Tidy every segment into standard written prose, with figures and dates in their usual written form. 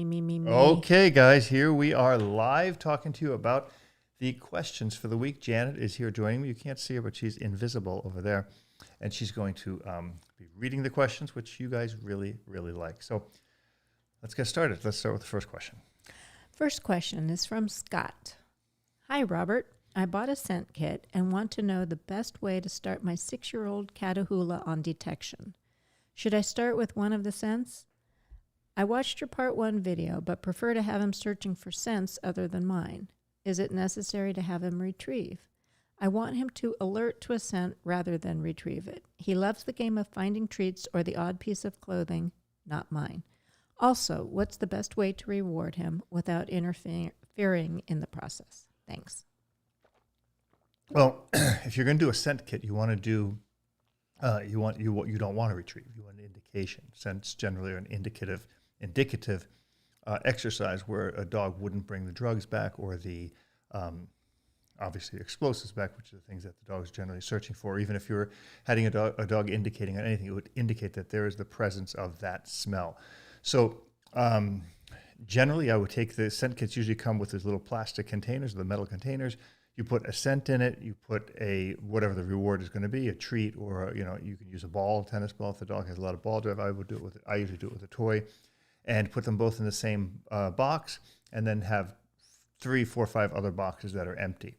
Me. Okay, guys, here we are live talking to you about the questions for the week. Janet is here joining me. You can't see her, but she's invisible over there. And she's going to be reading the questions, which you guys really, really like. So let's get started. Let's start with the first question. First question is from Scott. Hi, Robert. I bought a scent kit and want to know the best way to start my 6-year-old Catahoula on detection. Should I start with one of the scents? I watched your part 1 video, but prefer to have him searching for scents other than mine. Is it necessary to have him retrieve? I want him to alert to a scent rather than retrieve it. He loves the game of finding treats or the odd piece of clothing, not mine. Also, what's the best way to reward him without interfering in the process? Thanks. Well, if you're going to do a scent kit, you want to do you don't want to retrieve. You want an indication. Scents generally are an indicative exercise where a dog wouldn't bring the drugs back or the obviously explosives back, which are the things that the dog is generally searching for. Even if you're having a dog indicating on anything, it would indicate that there is the presence of that smell. So generally, I would take the scent kits. Usually come with these little plastic containers, the metal containers. You put a scent in it. You put whatever the reward is going to be, a treat, or you can use a ball, tennis ball. If the dog has a lot of ball drive, I usually do it with a toy, and put them both in the same box, and then have 3, 4, 5 other boxes that are empty.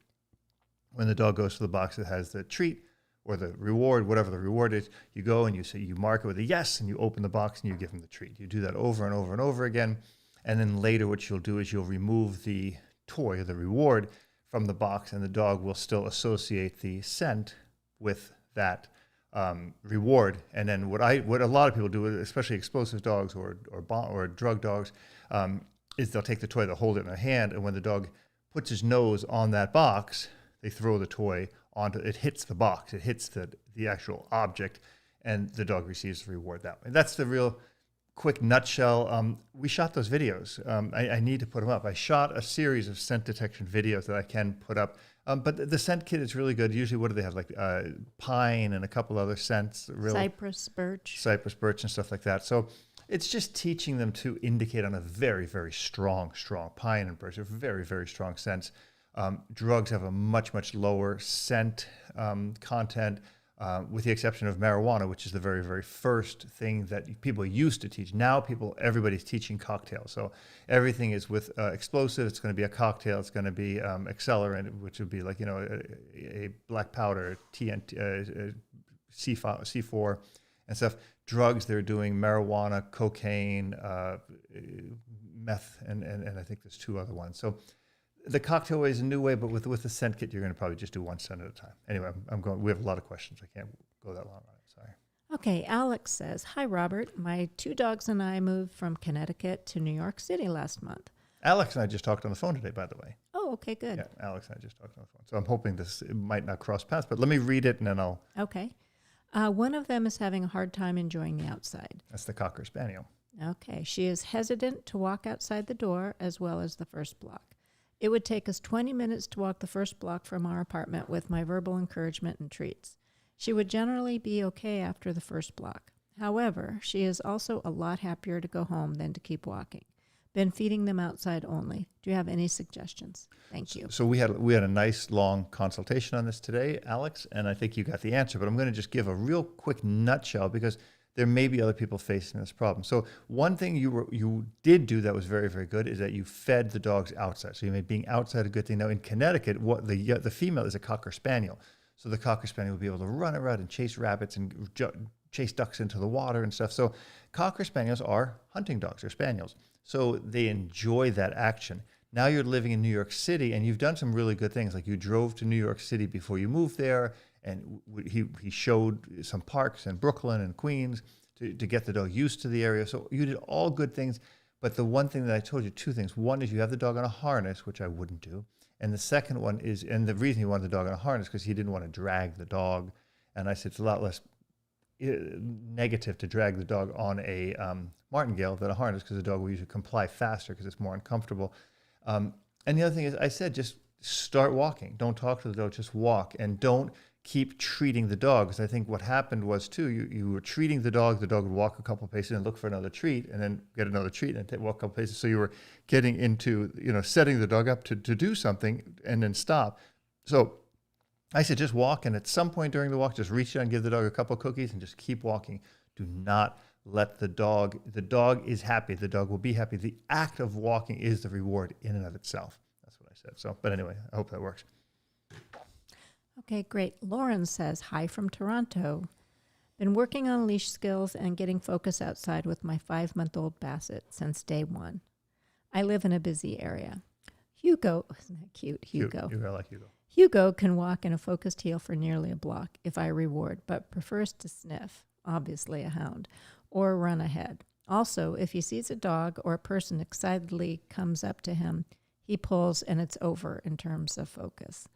When the dog goes to the box that has the treat or the reward, whatever the reward is, you go and you mark it with a yes, and you open the box and you give him the treat. You do that over and over and over again, and then later what you'll do is you'll remove the toy or the reward from the box, and the dog will still associate the scent with that reward. And then what a lot of people do, especially explosive dogs or drug dogs, is they'll take the toy, they'll hold it in their hand, and when the dog puts his nose on that box, they throw the toy onto it. Hits the box, it hits the actual object, and the dog receives the reward that way. That's the real quick nutshell. We shot those videos. I need to put them up. I shot a series of scent detection videos that I can put up. But the scent kit is really good. Usually, what do they have? Like pine and a couple other scents. Cypress, birch, and stuff like that. So it's just teaching them to indicate on a very, very strong pine and birch. They're very, very strong scents. Drugs have a much, much lower scent content. With the exception of marijuana, which is the very, very first thing that people used to teach. Now everybody's teaching cocktails. So everything is with explosive. It's going to be a cocktail. It's going to be accelerant, which would be like, a black powder, TNT, C4 and stuff. Drugs, they're doing marijuana, cocaine, meth, and I think there's 2 other ones. So the cocktail way is a new way, but with the scent kit, you're going to probably just do 1 scent at a time. Anyway, we have a lot of questions. I can't go that long on it. Sorry. Okay, Alex says, hi, Robert. My 2 dogs and I moved from Connecticut to New York City last month. Alex and I just talked on the phone today, by the way. Oh, okay, good. Yeah, Alex and I just talked on the phone. So I'm hoping it might not cross paths, but let me read it and then I'll... Okay. One of them is having a hard time enjoying the outside. That's the Cocker Spaniel. Okay. She is hesitant to walk outside the door as well as the first block. It would take us 20 minutes to walk the first block from our apartment with my verbal encouragement and treats. She would generally be okay after the first block. However, she is also a lot happier to go home than to keep walking. Been feeding them outside only. Do you have any suggestions? Thank you. So we had a nice long consultation on this today, Alex, and I think you got the answer, but I'm going to just give a real quick nutshell because there may be other people facing this problem. So one thing you did do that was very, very good is that you fed the dogs outside. So you made being outside a good thing. Now in Connecticut, what the female is a Cocker Spaniel. So the Cocker Spaniel will be able to run around and chase rabbits and chase ducks into the water and stuff. So Cocker Spaniels are hunting dogs, they're spaniels. So they enjoy that action. Now you're living in New York City and you've done some really good things. Like you drove to New York City before you moved there, and he showed some parks in Brooklyn and Queens to get the dog used to the area. So you did all good things. But the one thing that I told you, 2 things. One is you have the dog on a harness, which I wouldn't do. And the second one is, and the reason he wanted the dog on a harness because he didn't want to drag the dog. And I said it's a lot less negative to drag the dog on a martingale than a harness because the dog will usually comply faster because it's more uncomfortable. And the other thing is I said just start walking. Don't talk to the dog, just walk. And don't keep treating the dog. Because I think what happened was too, you were treating the dog would walk a couple of paces and look for another treat, and then get another treat and walk a couple of paces. So you were getting into, setting the dog up to do something and then stop. So I said, just walk, and at some point during the walk, just reach out and give the dog a couple of cookies and just keep walking. Do not let the dog is happy. The dog will be happy. The act of walking is the reward in and of itself. That's what I said. So, but anyway, I hope that works. Okay, great. Lauren says, hi from Toronto. Been working on leash skills and getting focus outside with my 5-month-old Basset since day one. I live in a busy area. Hugo, isn't that cute? Hugo. I like Hugo. Hugo can walk in a focused heel for nearly a block if I reward, but prefers to sniff, obviously a hound, or run ahead. Also, if he sees a dog or a person excitedly comes up to him, he pulls and it's over in terms of focus.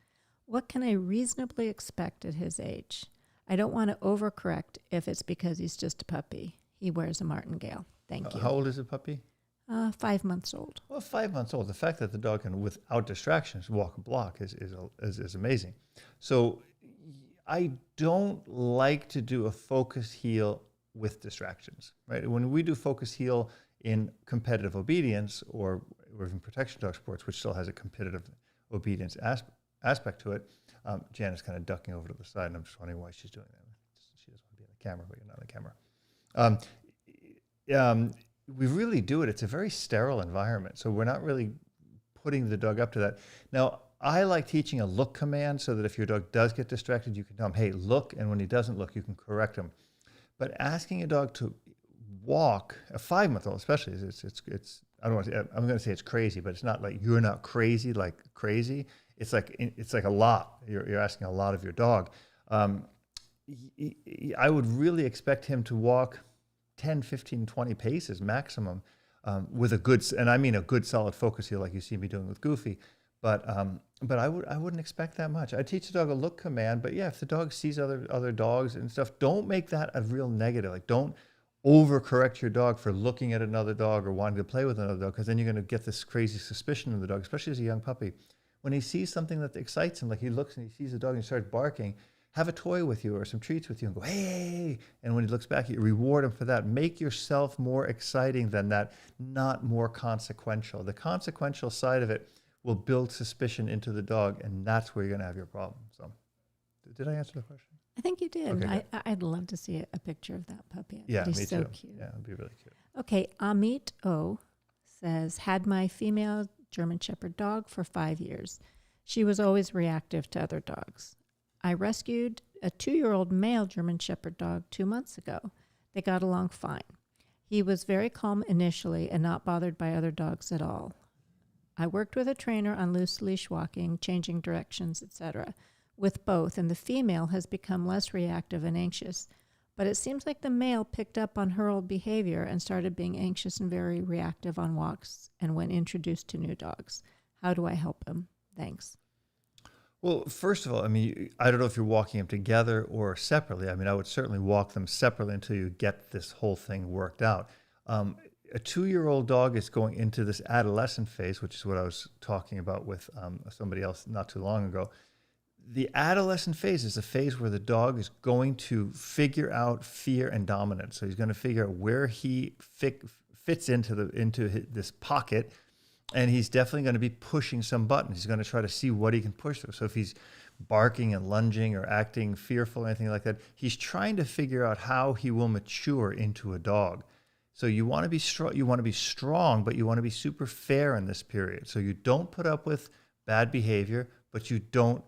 What can I reasonably expect at his age? I don't want to overcorrect if it's because he's just a puppy. He wears a martingale. Thank you. How old is the puppy? 5 months old. Well, 5 months old. The fact that the dog can, without distractions, walk a block is amazing. So I don't like to do a focus heel with distractions, right? When we do focus heel in competitive obedience or even protection dog sports, which still has a competitive obedience aspect to it, Jan is kind of ducking over to the side, and I'm just wondering why she's doing that. She doesn't want to be on the camera, but you're not on the camera. We really do it. It's a very sterile environment, so we're not really putting the dog up to that. Now, I like teaching a look command so that if your dog does get distracted, you can tell him, hey, look, and when he doesn't look, you can correct him. But asking a dog to walk, a 5-month-old especially, it's I don't want to say, I'm going to say it's crazy, but it's not like you're not crazy like crazy. It's like a lot. You're asking a lot of your dog. I would really expect him to walk 10, 15, 20 paces maximum with a good, and I mean a good solid focus heel like you see me doing with Goofy. But I wouldn't expect that much. I teach the dog a look command, but yeah, if the dog sees other dogs and stuff, don't make that a real negative. Like, don't overcorrect your dog for looking at another dog or wanting to play with another dog, because then you're going to get this crazy suspicion in the dog, especially as a young puppy. When he sees something that excites him, like he looks and he sees a dog and he starts barking, have a toy with you or some treats with you and go, hey, and when he looks back, you reward him for that. Make yourself more exciting than that, not more consequential. The consequential side of it will build suspicion into the dog, and that's where you're going to have your problem. So, did I answer the question? I think you did. Okay, I'd love to see a picture of that puppy. Yeah, he's me so too. cute. Yeah, it'd be really cute. Okay, AMIT O says, had my female German Shepherd dog for 5 years. She was always reactive to other dogs. I rescued a 2-year-old male German Shepherd dog 2 months ago. They got along fine. He was very calm initially and not bothered by other dogs at all. I worked with a trainer on loose leash walking, changing directions, etc. with both, and the female has become less reactive and anxious. But it seems like the male picked up on her old behavior and started being anxious and very reactive on walks and when introduced to new dogs. How do I help him? Thanks. Well, first of all, I mean, I don't know if you're walking them together or separately. I mean, I would certainly walk them separately until you get this whole thing worked out. A 2-year-old dog is going into this adolescent phase, which is what I was talking about with somebody else not too long ago. The adolescent phase is a phase where the dog is going to figure out fear and dominance. So he's going to figure out where he fits into this pocket, and he's definitely going to be pushing some buttons. He's going to try to see what he can push through. So if he's barking and lunging or acting fearful or anything like that, he's trying to figure out how he will mature into a dog. So you want to be strong. You want to be strong, but you want to be super fair in this period. So you don't put up with bad behavior, but you don't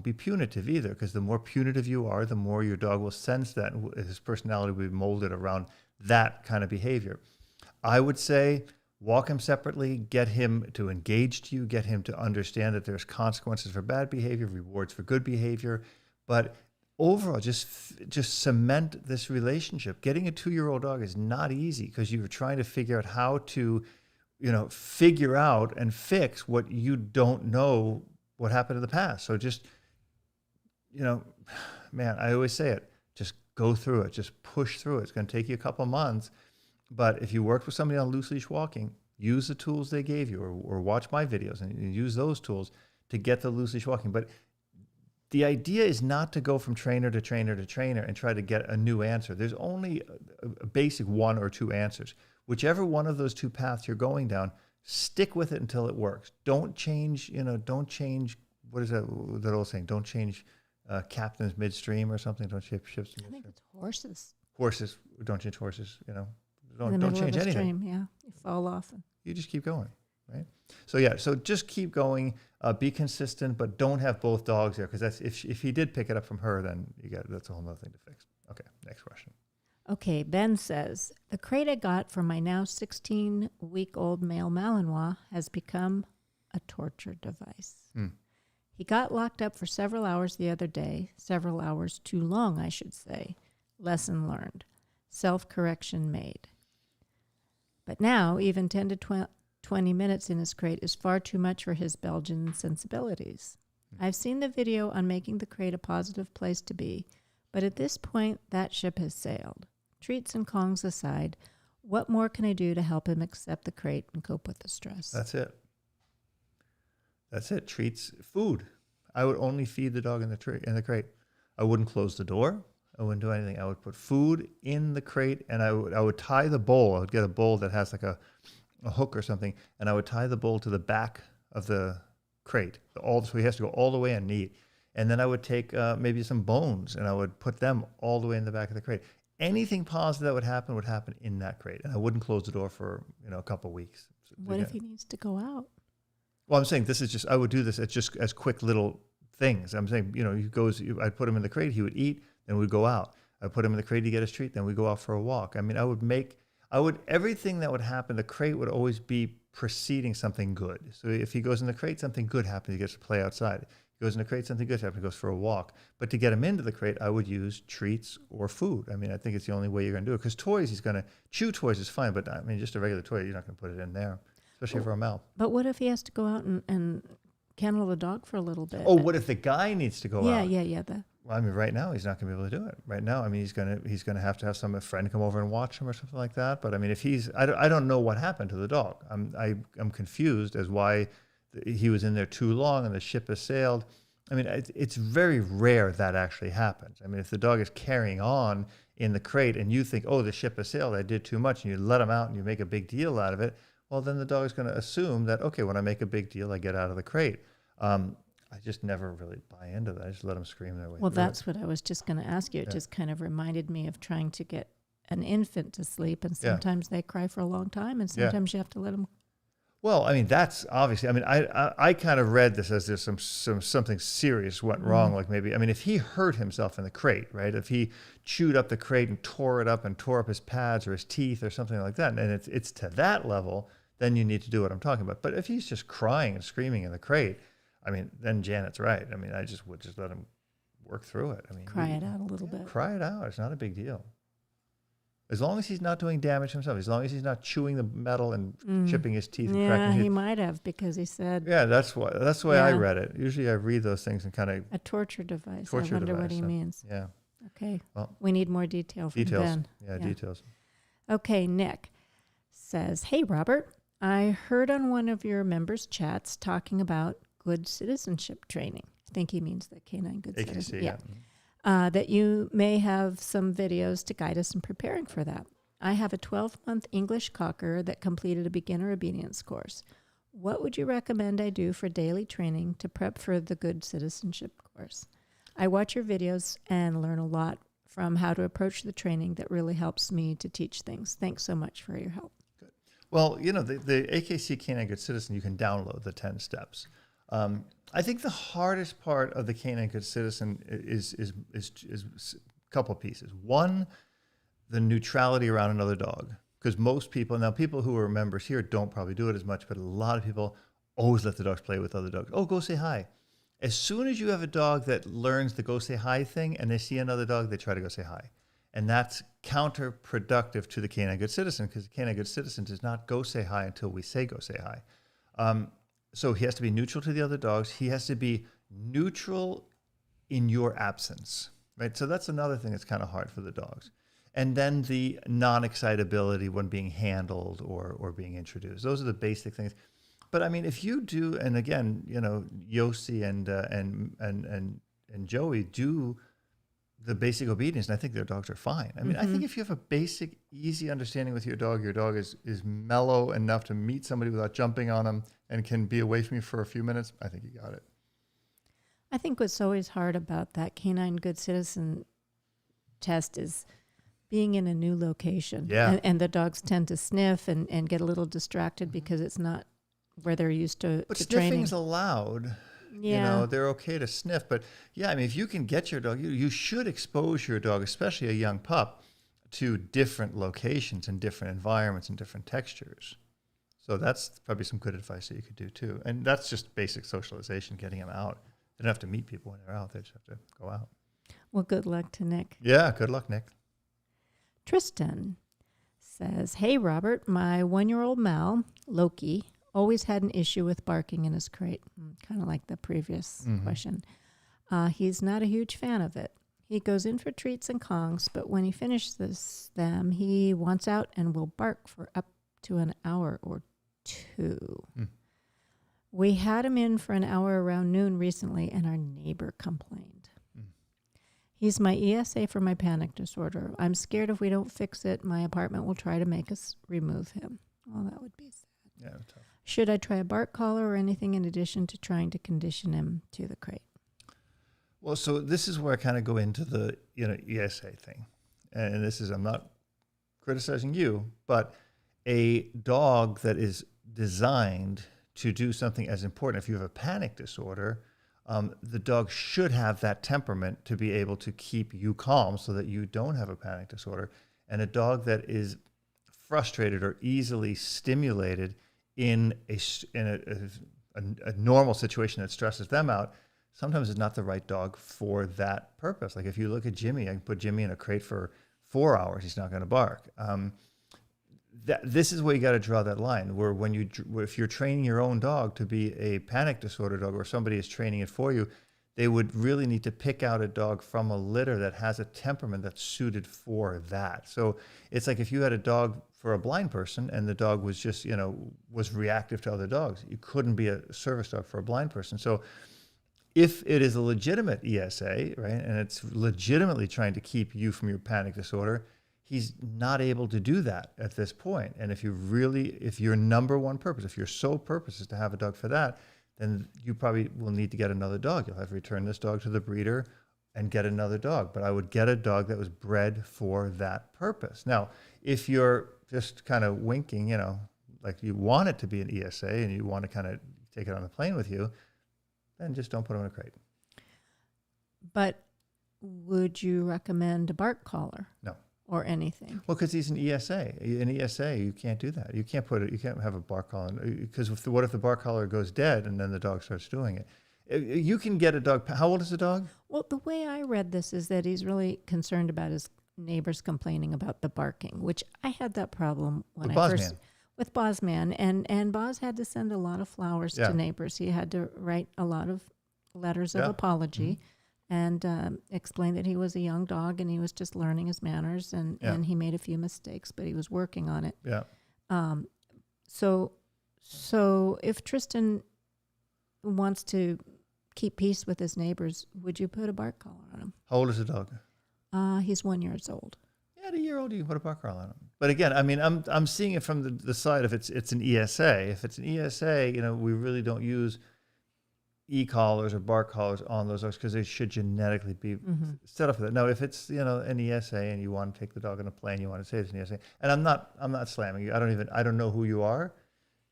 be punitive either, because the more punitive you are, the more your dog will sense that, and his personality will be molded around that kind of behavior. I would say walk him separately, get him to engage to you, get him to understand that there's consequences for bad behavior, rewards for good behavior. But overall, just cement this relationship. Getting a 2-year-old dog is not easy, because you're trying to figure out how to, figure out and fix what you don't know what happened in the past. So just, man, I always say it, just go through it, just push through it. It's going to take you a couple months, but if you worked with somebody on loose leash walking, use the tools they gave you, or watch my videos and use those tools to get the loose leash walking. But the idea is not to go from trainer to trainer to trainer and try to get a new answer. There's only a basic one or two answers. Whichever one of those two paths you're going down, stick with it until it works. Don't change, don't change, what is that old saying? Don't change captains midstream or something. Don't shift ships midstream. I think it's horses. Horses, don't change horses, Don't change anything. Stream, yeah, you fall off. You just keep going, right? So just keep going, be consistent, but don't have both dogs there, because that's if he did pick it up from her, then that's a whole nother thing to fix. Okay, next question. Okay, Ben says, the crate I got for my now 16-week-old male Malinois has become a torture device. He got locked up for several hours the other day, several hours too long, I should say. Lesson learned. Self-correction made. But now, even 10 to 20 minutes in his crate is far too much for his Belgian sensibilities. I've seen the video on making the crate a positive place to be, but at this point, that ship has sailed. Treats and Kongs aside, what more can I do to help him accept the crate and cope with the stress? That's it. Treats, food. I would only feed the dog in the crate. I wouldn't close the door. I wouldn't do anything. I would put food in the crate, and I would tie the bowl. I would get a bowl that has like a hook or something, and I would tie the bowl to the back of the crate. So he has to go all the way and eat. And then I would take maybe some bones, and I would put them all the way in the back of the crate. Anything positive that would happen in that crate. And I wouldn't close the door for, a couple of weeks. What if he needs to go out? Well, I'm saying I would do this as quick little things. I'm saying, I'd put him in the crate, he would eat, then we'd go out. I'd put him in the crate, he'd get his treat, then we'd go out for a walk. I mean, everything that would happen, the crate would always be preceding something good. So if he goes in the crate, something good happens, he gets to play outside. He goes in the crate, something good happens, he goes for a walk. But to get him into the crate, I would use treats or food. I mean, I think it's the only way you're going to do it. Because toys, he's going to chew toys is fine, but I mean, just a regular toy, you're not going to put it in there, especially for a mouth. But what if he has to go out and kennel the dog for a little bit? Oh, what if the guy needs to go out? Yeah. Well, I mean, right now he's not going to be able to do it. Right now, I mean, he's going to have a friend come over and watch him or something like that. But I mean, if I don't know what happened to the dog. I'm confused as why he was in there too long and the ship has sailed. I mean, it's very rare that actually happens. I mean, if the dog is carrying on in the crate and you think, oh, the ship has sailed, I did too much, and you let him out and you make a big deal out of it, well, then the dog is going to assume that, okay, when I make a big deal, I get out of the crate. I just never really buy into that. I just let them scream their way. Well, that's what I was just going to ask you. It just kind of reminded me of trying to get an infant to sleep, and sometimes they cry for a long time, and sometimes you have to let them. Well, I mean, that's obviously. I mean, I kind of read this as there's something serious went wrong. Like maybe, I mean, if he hurt himself in the crate, right? If he chewed up the crate and tore it up and tore up his pads or his teeth or something like that, and it's to that level, then you need to do what I'm talking about. But if he's just crying and screaming in the crate, I mean, then Janet's right. I mean, I would just let him work through it. I mean, cry it out a little bit. Cry it out. It's not a big deal. As long as he's not doing damage to himself, as long as he's not chewing the metal and chipping his teeth and cracking his teeth. He might have, because he said. Yeah, that's the way I read it. Usually I read those things and kind of. A torture device. I wonder what he means. Yeah. Okay. Well, we need more detail from Ben. Yeah, details. Okay, Nick says, hey, Robert, I heard on one of your members' chats talking about good citizenship training. I think he means the canine good citizenship. Yeah. That you may have some videos to guide us in preparing for that. I have a 12-month English cocker that completed a beginner obedience course. What would you recommend I do for daily training to prep for the good citizenship course? I watch your videos and learn a lot from how to approach the training that really helps me to teach things. Thanks so much for your help. Good. Well, the AKC Canine Good Citizen, you can download the 10 steps. I think the hardest part of the Canine Good Citizen is a couple pieces. One, the neutrality around another dog. Because most people who are members here don't probably do it as much, but a lot of people always let the dogs play with other dogs. Oh, go say hi. As soon as you have a dog that learns the go say hi thing and they see another dog, they try to go say hi. And that's counterproductive to the Canine Good Citizen, because the Canine Good Citizen does not go say hi until we say go say hi. So he has to be neutral to the other dogs. He has to be neutral in your absence, right? So that's another thing that's kind of hard for the dogs. And then the non-excitability when being handled or being introduced. Those are the basic things. But I mean, if you do, and again, Yossi and and Joey do the basic obedience, and I think their dogs are fine. I mean, I think if you have a basic, easy understanding with your dog is mellow enough to meet somebody without jumping on them and can be away from you for a few minutes, I think you got it. I think what's always hard about that canine good citizen test is being in a new location. Yeah. And the dogs tend to sniff and get a little distracted because it's not where they're used to But training. sniffing's allowed. Yeah. You know, they're okay to sniff. But yeah, I mean, if you can get your dog, you should expose your dog, especially a young pup, to different locations and different environments and different textures. So that's probably some good advice that you could do too. And that's just basic socialization, getting them out. They don't have to meet people when they're out. They just have to go out. Well, good luck to Nick. Yeah, good luck, Nick. Tristan says, "Hey, Robert, my 1-year-old Mal, Loki, always had an issue with barking in his crate." Kind of like the previous question. He's not a huge fan of it. He goes in for treats and Kongs, but when he finishes them, he wants out and will bark for up to an hour or two. We had him in for an hour around noon recently, and our neighbor complained. He's my ESA for my panic disorder. I'm scared if we don't fix it, my apartment will try to make us remove him. Well, that would be sad. Yeah, tough. Should I try a bark collar or anything in addition to trying to condition him to the crate? Well, so this is where I kind of go into the ESA thing. And this is, I'm not criticizing you, but a dog that is designed to do something as important, if you have a panic disorder, the dog should have that temperament to be able to keep you calm so that you don't have a panic disorder. And a dog that is frustrated or easily stimulated in a normal situation that stresses them out, sometimes it's not the right dog for that purpose. Like if you look at Jimmy, I can put Jimmy in a crate for 4 hours, he's not going to bark. This is where you got to draw that line, where if you're training your own dog to be a panic disorder dog, or somebody is training it for you, they would really need to pick out a dog from a litter that has a temperament that's suited for that. So it's like if you had a dog for a blind person and the dog was just, was reactive to other dogs, you couldn't be a service dog for a blind person. So if it is a legitimate ESA, right, and it's legitimately trying to keep you from your panic disorder, he's not able to do that at this point. And if your number one purpose, if your sole purpose is to have a dog for that, then you probably will need to get another dog. You'll have to return this dog to the breeder and get another dog. But I would get a dog that was bred for that purpose. Now, if you're just kind of winking, like you want it to be an ESA and you want to kind of take it on the plane with you, then just don't put him in a crate. But would you recommend a bark collar? No. Or anything? Well, because he's an ESA. An ESA, you can't do that. You can't have a bark collar, because what if the bark collar goes dead and then the dog starts doing it? You can get a dog. How old is the dog? Well, the way I read this is that he's really concerned about his neighbors complaining about the barking, which I had that problem when with Bosman, and Boz had to send a lot of flowers to neighbors. He had to write a lot of letters of apology. And explained that he was a young dog and he was just learning his manners and he made a few mistakes, but he was working on it. Yeah. So if Tristan wants to keep peace with his neighbors, would you put a bark collar on him? How old is the dog? He's 1 year old. Yeah, at a year old you can put a bark collar on him. But again, I mean, I'm seeing it from the side of it's an ESA. If it's an ESA, we really don't use e-collars or bark collars on those dogs because they should genetically be set up for that. Now, if it's an ESA and you want to take the dog on a plane, you want to say it's an ESA, and I'm not slamming you. I don't know who you are,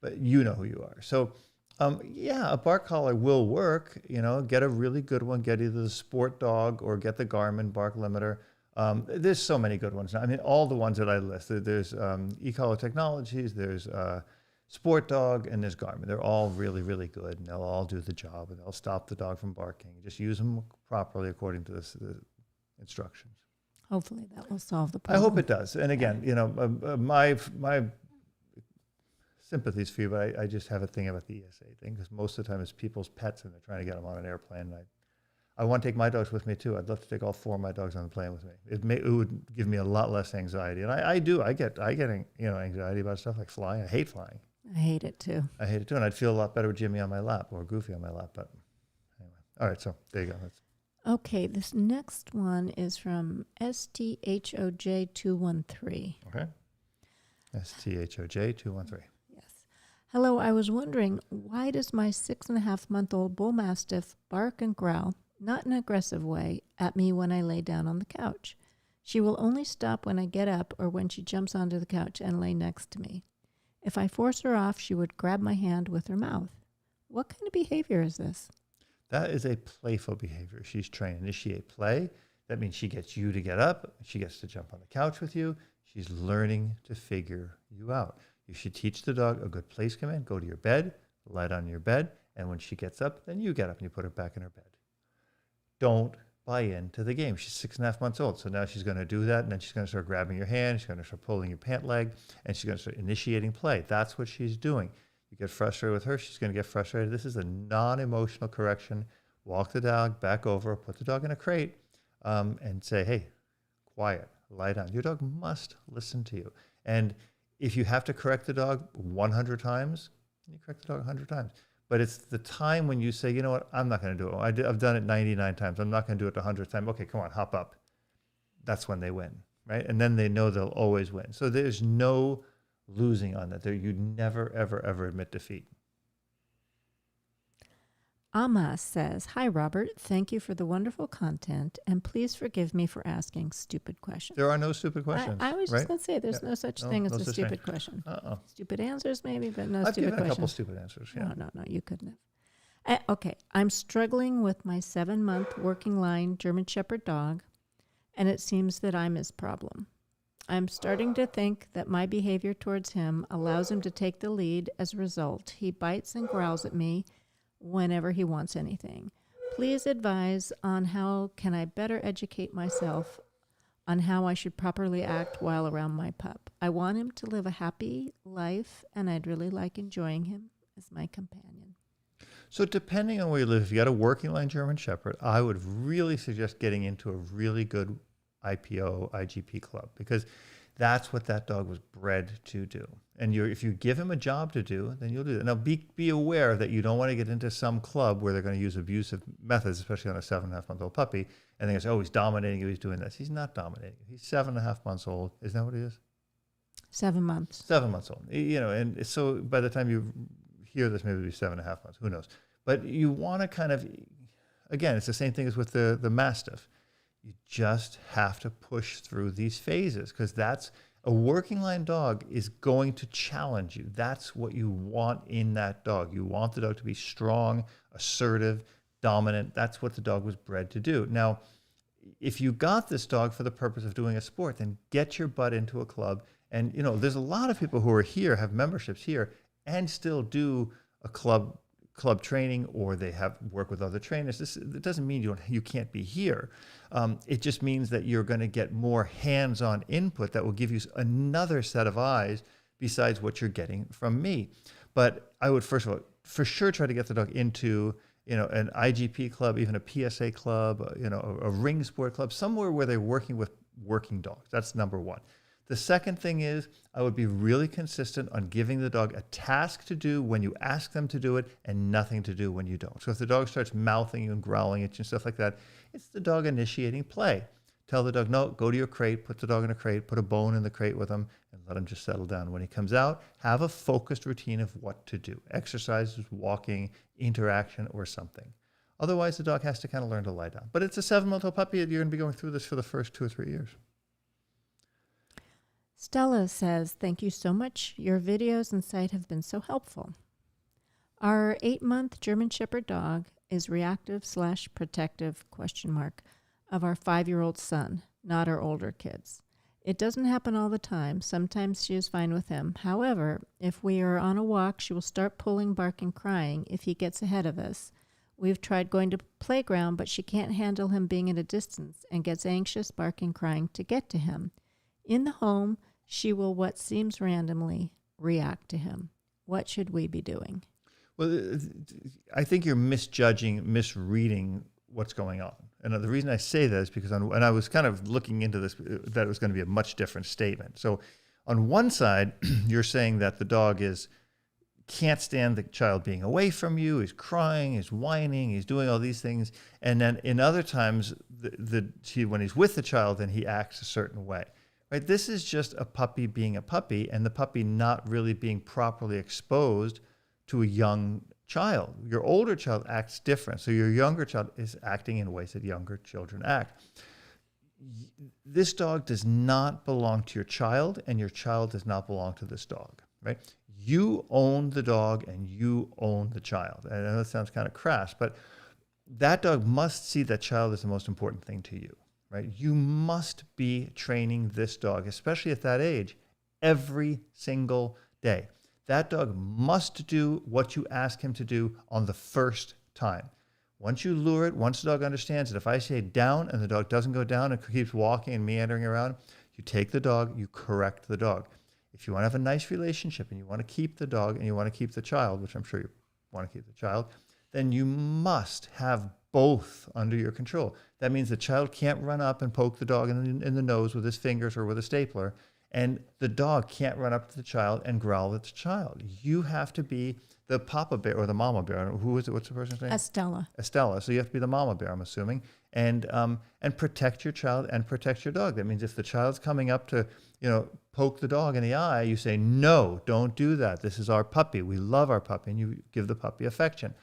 but you know who you are. So, a bark collar will work. Get a really good one. Get either the Sport Dog or get the Garmin bark limiter. There's so many good ones now. I mean, all the ones that I listed. There's e-collar technologies. There's Sport Dog and there's Garmin. They're all really, really good, and they'll all do the job, and they'll stop the dog from barking. Just use them properly according to the instructions. Hopefully that will solve the problem. I hope it does. And again, my sympathies for you, but I just have a thing about the ESA thing, because most of the time it's people's pets and they're trying to get them on an airplane. And I want to take my dogs with me too. I'd love to take all 4 of my dogs on the plane with me. It would give me a lot less anxiety, and I get anxiety about stuff like flying. I hate flying. I hate it too. And I'd feel a lot better with Jimmy on my lap or Goofy on my lap. But anyway, all right. So there you go. Okay, this next one is from STHOJ213. Okay. STHOJ213. Yes. Hello, I was wondering, why does my 6.5-month-old bull mastiff bark and growl, not in an aggressive way, at me when I lay down on the couch? She will only stop when I get up or when she jumps onto the couch and lay next to me. If I force her off, she would grab my hand with her mouth. What kind of behavior is this? That is a playful behavior. She's trying to initiate play. That means she gets you to get up. She gets to jump on the couch with you. She's learning to figure you out. You should teach the dog a good place command. Go to your bed, lie down on your bed, and when she gets up, then you get up and you put her back in her bed. Don't buy into the game. She's 6.5 months old, so now she's going to do that, and then she's going to start grabbing your hand. She's going to start pulling your pant leg, and she's going to start initiating play. That's what she's doing. You get frustrated with her, she's going to get frustrated. This is a non-emotional correction. Walk the dog back over, put the dog in a crate, and say, hey, quiet, lie down. Your dog must listen to you. And if you have to correct the dog 100 times, you correct the dog 100 times. But it's the time when you say, you know what, I'm not going to do it. I've done it 99 times. I'm not going to do it the 100th time. Okay, come on, hop up. That's when they win, right? And then they know they'll always win. So there's no losing on that. There, you never, ever, ever admit defeat. AMA says, hi, Robert. Thank you for the wonderful content, and please forgive me for asking stupid questions. There are no stupid questions. I was right? just going to say, there's no such thing as a stupid thing. question. Stupid answers, maybe, but no I've stupid given a couple questions. stupid answers. Yeah. No, you couldn't have. Okay, I'm struggling with my 7-month working line German Shepherd dog, and it seems that I'm his problem. I'm starting to think that my behavior towards him allows him to take the lead. As a result, he bites and growls at me whenever he wants anything. Please advise on how can I better educate myself on how I should properly act while around my pup. I want him to live a happy life, and I'd really like enjoying him as my companion. So depending on where you live, if you got a working line German Shepherd, I would really suggest getting into a really good IPO, IGP club, because that's what that dog was bred to do. And if you give him a job to do, then you'll do it. Now be aware that you don't want to get into some club where they're going to use abusive methods, especially on a 7.5-month-old puppy, and they say, oh, he's dominating you, he's doing this. He's not dominating you. He's 7.5 months old. Isn't that what he is? 7 months. 7 months old. You know, and so by the time you hear this, maybe it'll be 7.5 months. Who knows? But you want to kind of, again, it's the same thing as with the Mastiff. You just have to push through these phases, because that's a working line dog is going to challenge you. That's what you want in that dog. You want the dog to be strong, assertive, dominant. That's what the dog was bred to do. Now, if you got this dog for the purpose of doing a sport, then get your butt into a club. And, you know, there's a lot of people who are here, have memberships here, and still do a club training, or they have work with other trainers. It doesn't mean you can't be here. It just means that you're going to get more hands-on input that will give you another set of eyes besides what you're getting from me. But I would, first of all, for sure try to get the dog into, you know, an IGP club, even a PSA club, you know, a ring sport club, somewhere where they're working with working dogs. That's number one. The second thing is, I would be really consistent on giving the dog a task to do when you ask them to do it, and nothing to do when you don't. So if the dog starts mouthing you and growling at you and stuff like that, it's the dog initiating play. Tell the dog, no, go to your crate, put the dog in a crate, put a bone in the crate with him, and let him just settle down. When he comes out, have a focused routine of what to do. Exercises, walking, interaction, or something. Otherwise, the dog has to kind of learn to lie down. But it's a 7-month-old puppy. You're going to be going through this for the first 2 or 3 years. Stella says, thank you so much. Your videos and site have been so helpful. Our 8-month German Shepherd dog is reactive/protective ? Of our 5-year-old son, not our older kids. It doesn't happen all the time. Sometimes she is fine with him. However, if we are on a walk, she will start pulling, barking, crying if he gets ahead of us. We've tried going to playground, but she can't handle him being at a distance and gets anxious, barking, crying to get to him. In the home, she will, what seems randomly, react to him. What should we be doing? Well, I think you're misreading what's going on. And the reason I say that is because, and I was kind of looking into this, that it was going to be a much different statement. So on one side, you're saying that the dog is can't stand the child being away from you. He's crying, he's whining, he's doing all these things. And then in other times, when he's with the child, then he acts a certain way. Right? This is just a puppy being a puppy, and the puppy not really being properly exposed to a young child. Your older child acts different. So your younger child is acting in ways that younger children act. This dog does not belong to your child, and your child does not belong to this dog, right? You own the dog and you own the child. I know that sounds kind of crass, but that dog must see that child as the most important thing to you. Right? You must be training this dog, especially at that age, every single day. That dog must do what you ask him to do on the first time. Once you lure it, once the dog understands it, if I say down and the dog doesn't go down and keeps walking and meandering around, you take the dog, you correct the dog. If you want to have a nice relationship and you want to keep the dog and you want to keep the child, which I'm sure you want to keep the child, then you must have both under your control. That means the child can't run up and poke the dog in the nose with his fingers or with a stapler, and the dog can't run up to the child and growl at the child. You have to be the papa bear or the mama bear. Who is it? What's the person's name? Estella. Estella. So you have to be the mama bear, I'm assuming, and protect your child and protect your dog. That means if the child's coming up to, poke the dog in the eye, you say, no, don't do that. This is our puppy. We love our puppy, and you give the puppy affection.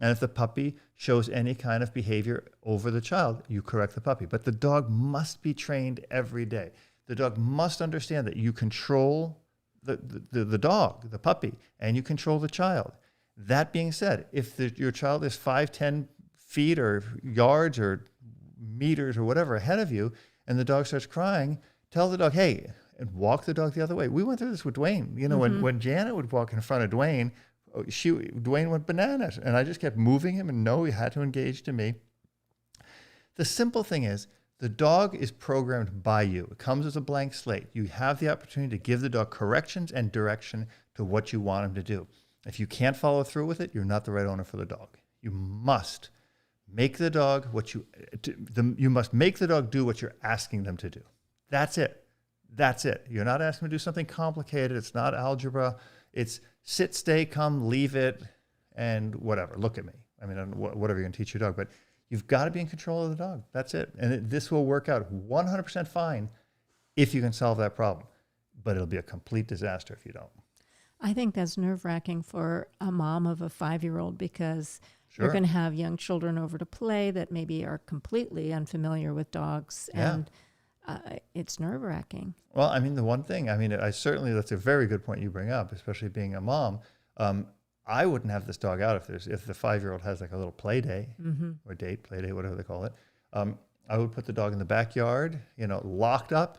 And if the puppy shows any kind of behavior over the child, you correct the puppy. But the dog must be trained every day. The dog must understand that you control the dog, the puppy, and you control the child. That being said, if your child is 5, 10 feet or yards or meters or whatever ahead of you, and the dog starts crying, tell the dog, hey, and walk the dog the other way. We went through this with Dwayne. When Janet would walk in front of Dwayne, Dwayne went bananas, and I just kept moving him, and no, he had to engage to me. The simple thing is, the dog is programmed by you. It comes as a blank slate. You have the opportunity to give the dog corrections and direction to what you want him to do. If you can't follow through with it, you're not the right owner for the dog. You must make the dog you must make the dog do what you're asking them to do. That's it. That's it. You're not asking them to do something complicated. It's not algebra. It's sit, stay, come, leave it, and whatever. Look at me. I mean, whatever you're going to teach your dog. But you've got to be in control of the dog. That's it. And this will work out 100% fine if you can solve that problem. But it'll be a complete disaster if you don't. I think that's nerve-wracking for a mom of a 5-year-old because Sure. you're going to have young children over to play that maybe are completely unfamiliar with dogs. Yeah. And it's nerve-wracking. Well, I mean, the one thing, that's a very good point you bring up, especially being a mom. I wouldn't have this dog out if the 5-year-old has like a little play day or play day, whatever they call it. I would put the dog in the backyard, locked up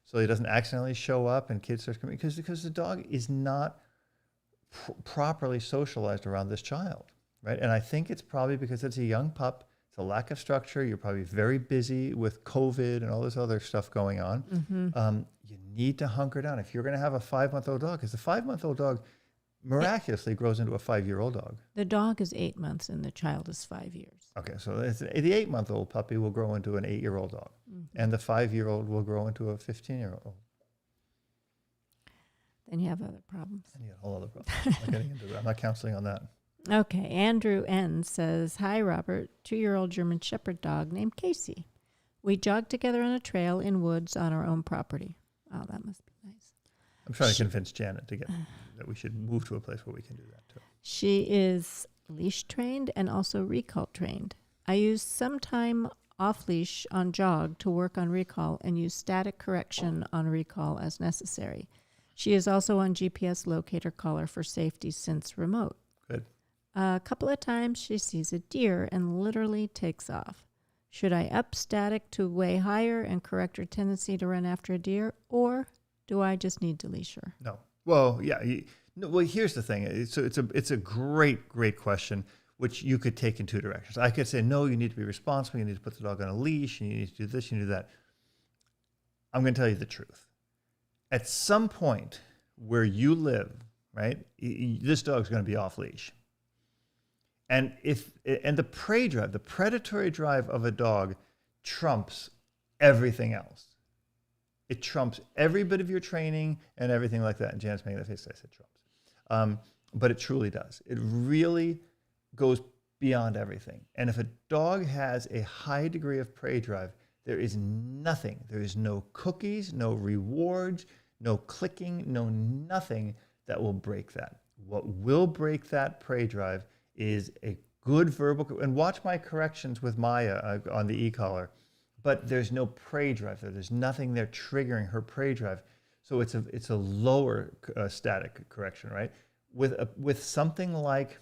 so he doesn't accidentally show up and kids start coming because the dog is not properly socialized around this child, right? And I think it's probably because it's a young pup. A lack of structure. You're probably very busy with COVID and all this other stuff going on. You need to hunker down. If you're going to have a 5-month-old dog, because the 5-month-old dog miraculously grows into a 5-year-old dog. The dog is 8 months and the child is 5 years. Okay, so the 8-month-old puppy will grow into an 8-year-old dog, and the 5-year-old will grow into a 15-year-old. Then you have other problems. And you have a whole other problem. I'm not getting into that. I'm not counseling on that. Okay, Andrew N. says, hi, Robert, 2-year-old German Shepherd dog named Casey. We jogged together on a trail in woods on our own property. Oh, that must be nice. I'm trying to convince Janet that we should move to a place where we can do that too. She is leash trained and also recall trained. I use some time off leash on jog to work on recall and use static correction on recall as necessary. She is also on GPS locator collar for safety since remote. Good. A couple of times she sees a deer and literally takes off. Should I up static to way higher and correct her tendency to run after a deer, or do I just need to leash her? No. Well, yeah. Well, here's the thing. It's a great question, which you could take in two directions. I could say, no, you need to be responsible. You need to put the dog on a leash. You need to do this. You need to do that. I'm going to tell you the truth. At some point where you live, right, this dog's going to be off leash. And the prey drive, the predatory drive of a dog trumps everything else. It trumps every bit of your training and everything like that. And Janet's making that face. I said trumps. but it truly does. It really goes beyond everything. And if a dog has a high degree of prey drive, there is nothing. There is no cookies, no rewards, no clicking, no nothing that will break that. What will break that prey drive is a good verbal, and watch my corrections with Maya on the e-collar, but there's no prey drive there. There's nothing there triggering her prey drive. So it's a lower static correction, right? With something like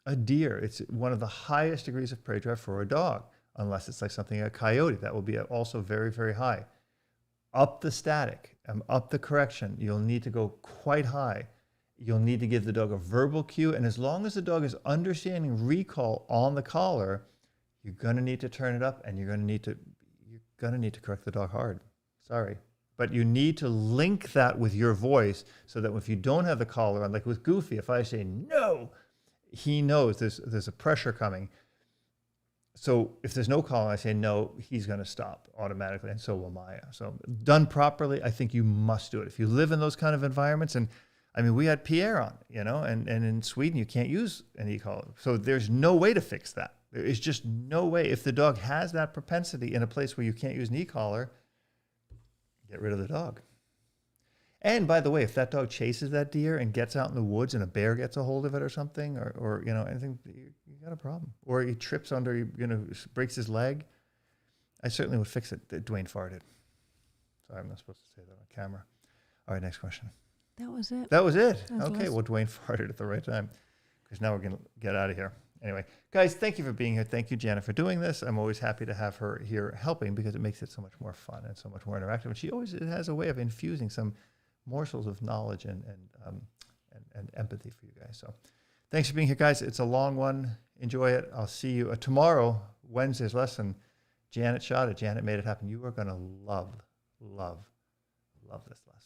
a deer, it's one of the highest degrees of prey drive for a dog, unless it's like something like a coyote. That will be also very, very high. Up the static, up the correction, you'll need to go quite high. You'll need to give the dog a verbal cue, and as long as the dog is understanding recall on the collar, you're going to need to turn it up, and you're going to need to correct the dog hard. Sorry. But you need to link that with your voice so that if you don't have the collar on, like with Goofy, if I say no, he knows there's a pressure coming. So if there's no collar, I say no, he's going to stop automatically, and so will Maya. So done properly, I think you must do it. If you live in those kind of environments, and I mean, we had Pierre on, and in Sweden, you can't use an e-collar. So there's no way to fix that. There is just no way. If the dog has that propensity in a place where you can't use an e-collar, get rid of the dog. And by the way, if that dog chases that deer and gets out in the woods and a bear gets a hold of it or something, or anything, you got a problem. Or he trips under, breaks his leg, I certainly would fix it. Dwayne farted. Sorry, I'm not supposed to say that on camera. All right, next question. That was it. That was it. That was Okay, well, Dwayne farted at the right time, because now we're going to get out of here. Anyway, guys, thank you for being here. Thank you, Janet, for doing this. I'm always happy to have her here helping, because it makes it so much more fun and so much more interactive. And she always has a way of infusing some morsels of knowledge and empathy for you guys. So thanks for being here, guys. It's a long one. Enjoy it. I'll see you tomorrow, Wednesday's lesson. Janet shot it. Janet made it happen. You are going to love this lesson.